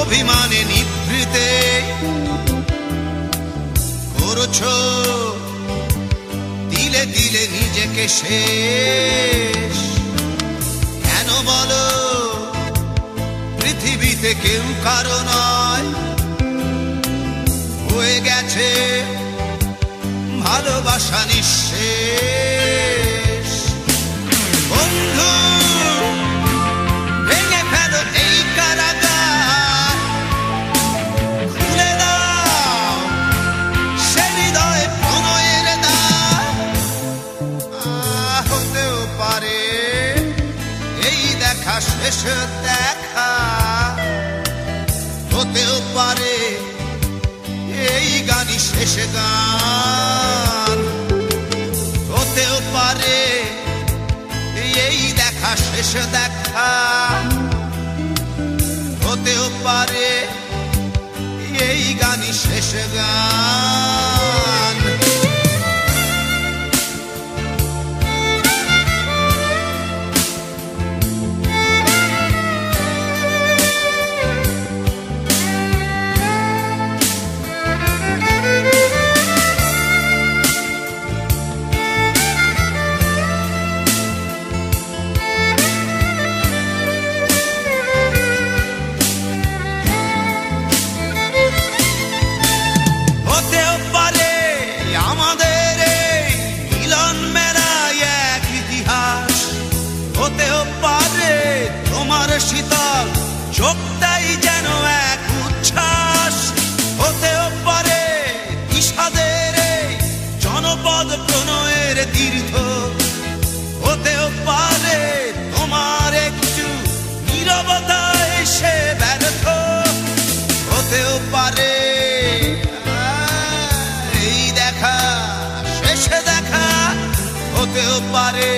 অভিমানে নিভৃতে করছো দিলে দিলে নিজেকে শেষ। কেন বলো পৃথিবীতে কেউ কারো নয়, হয়ে গেছে ভালোবাসা নিঃশেষ। বন্ধু ভেঙে ফেলো এই কারাগার, খুলে দাও সে হৃদয়ে প্রণয়ের দ্বার। হতেও পারে এই দেখা শেষ দেখা, হতেও পারে এই গানই শেষ গান, হতেও পারে এই দেখা শেষ দেখা, হতেও পারে এই গানই শেষ গান। শীতল চোখটাই যেন এক উচ্ছ্বাস, হতেও পারে বিষাদের জনপদ প্রণয়ের তীর্থ, হতেও পারে তোমার একটু নীরবতা এসে ব্যর্থ, হতেও পারে এই দেখা শেষে দেখা, হতেও পারে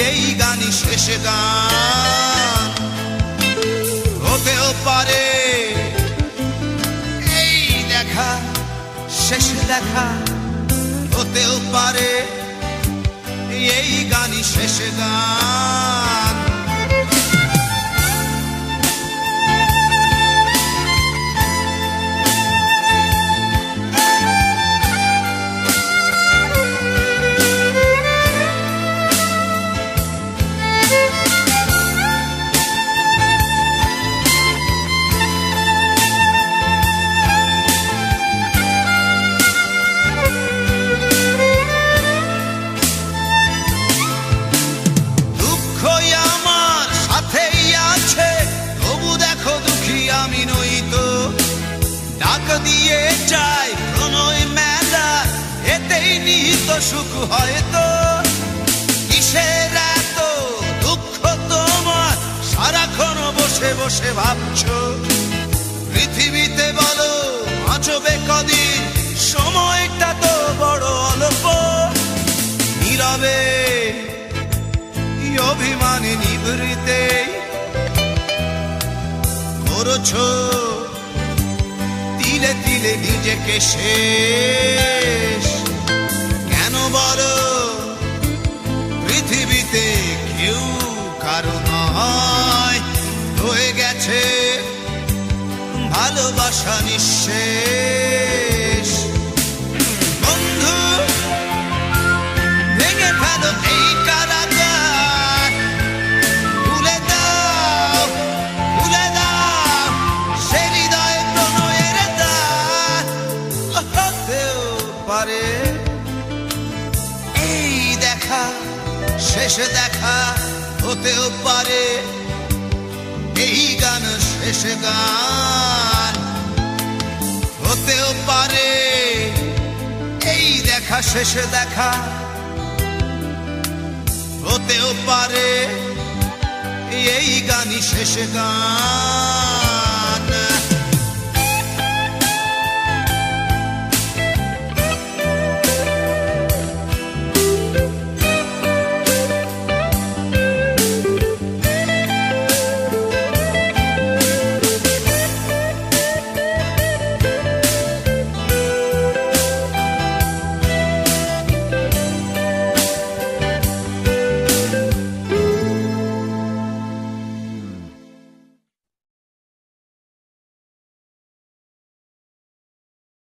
এই গানই শেষ গান, হতেও পারে এই দেখা শেষ দেখা, হতেও পারে এই গানই শেষ গান। আমি নই তো ডাক দিয়ে যাই প্রণয় মেলা, এতেই নিহিত সুখ হয়তো। কিসের এত দুঃখ তোমার সারাক্ষণ বসে বসে ভাবছো, পৃথিবীতে বলো বাঁচবে কদিন, সময়টা তো বড় অল্প। নীরবে অভিমানে নিভৃতে করছো তিলে তিলে নিজেকে শেষ। কেন বলো পৃথিবীতে কেউ কারো নয়, হয়ে গেছে ভালোবাসা নিঃশেষ। বন্ধু ভেঙে ফেলো এই কারাগার, খুলে দাও খুলে দাও সে হৃদয় প্রণয়ের দ্বার। হতেও পারে এই দেখা শেষ দেখা, হতেও পারে এই গান শেষ গান, হতেও পারে এই দেখা শেষ দেখা, হতেও পারে এই গানই শেষ গান।